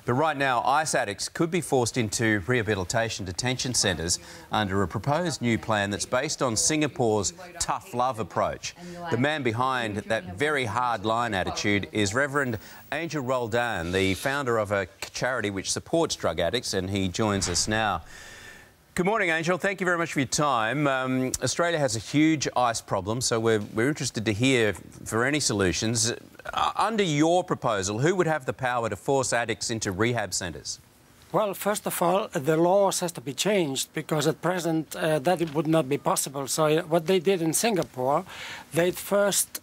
But right now, ICE addicts could be forced into rehabilitation detention centres under a proposed new plan that's based on Singapore's tough love approach. The man behind that very hard-line attitude is Reverend Angel Roldan, the founder of a charity which supports drug addicts, and he joins us now. Good morning, Angel. Thank you very much for your time. Australia has a huge ICE problem, so we're interested to hear for any solutions. Under your proposal, who would have the power to force addicts into rehab centres? Well, first of all, the laws has to be changed because at present that it would not be possible. So what they did in Singapore, they first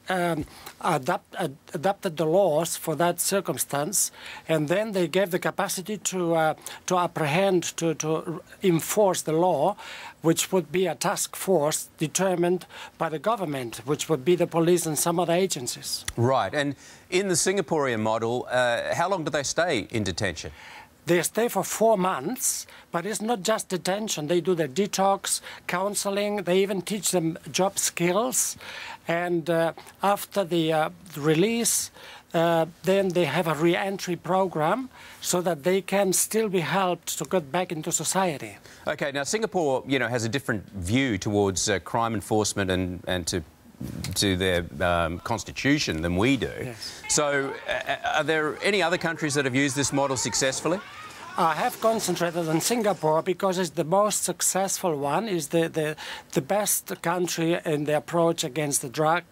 adapted the laws for that circumstance, and then they gave the capacity to apprehend, to enforce the law, which would be a task force determined by the government, which would be the police and some other agencies. Right, and in the Singaporean model, how long do they stay in detention? They stay for 4 months, but it's not just detention. They do the detox, counseling, they even teach them job skills. And after the release, then they have a re-entry program so that they can still be helped to get back into society. OK, now Singapore, has a different view towards crime enforcement and to their constitution than we do. Yes. So are there any other countries that have used this model successfully? I have concentrated on Singapore because it's the most successful one, is the best country in the approach against the drug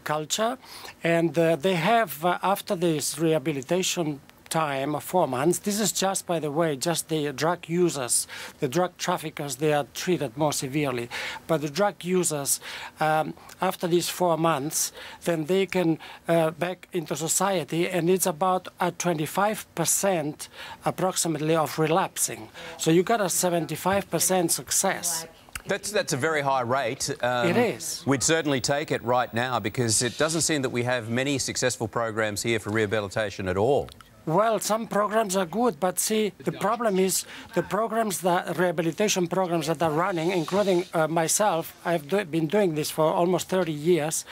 culture. And they have, after this rehabilitation time of 4 months, this is just, by the way, just the drug users, the drug traffickers, they are treated more severely. But the drug users, after these 4 months, then they can back into society, and it's about 25% approximately of relapsing. So you got a 75% success. That's a very high rate. It is. We'd certainly take it right now because it doesn't seem that we have many successful programs here for rehabilitation at all. Well, some programs are good, but see, the problem is the programs, the rehabilitation programs that are running, including myself, I've been doing this for almost 30 years,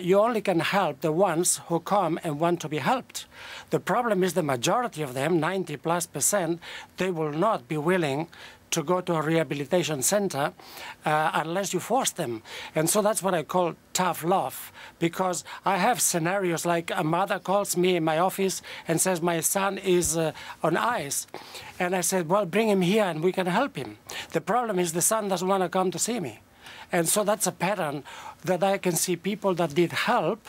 you only can help the ones who come and want to be helped. The problem is the majority of them, 90+%, they will not be willing to go to a rehabilitation center unless you force them. And so that's what I call tough love, because I have scenarios like a mother calls me in my office and says my son is on ice. And I said, well, bring him here and we can help him. The problem is the son doesn't want to come to see me. And so that's a pattern that I can see people that did help,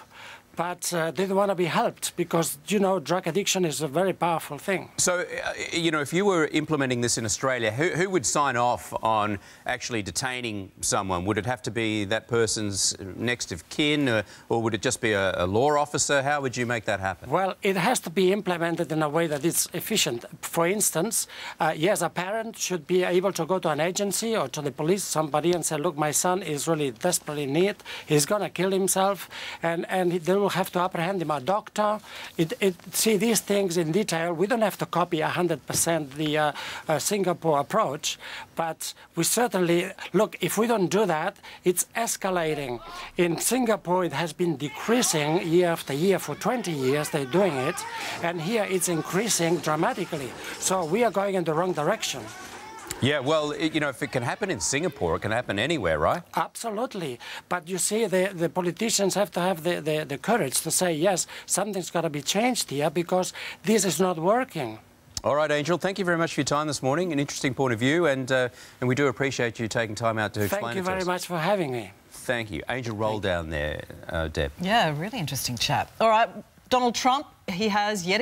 but they don't want to be helped because, drug addiction is a very powerful thing. So, if you were implementing this in Australia, who would sign off on actually detaining someone? Would it have to be that person's next of kin, or would it just be a law officer? How would you make that happen? Well, it has to be implemented in a way that is efficient. For instance, yes, a parent should be able to go to an agency or to the police, somebody, and say, look, my son is really desperately in need. He's going to kill himself, and they will have to apprehend him. A doctor, see these things in detail. We don't have to copy 100% the Singapore approach, but we certainly, look, if we don't do that, it's escalating. In Singapore, it has been decreasing year after year. For 20 years, they're doing it, and here it's increasing dramatically. So we are going in the wrong direction. Yeah, well, if it can happen in Singapore, it can happen anywhere, right? Absolutely. But you see, the politicians have to have the courage to say, yes, something's got to be changed here because this is not working. All right, Angel, thank you very much for your time this morning. An interesting point of view, and we do appreciate you taking time out to explain it to us. Thank you very much for having me. Thank you. Angel Roldan there, Deb. Yeah, really interesting chap. All right, Donald Trump, he has yet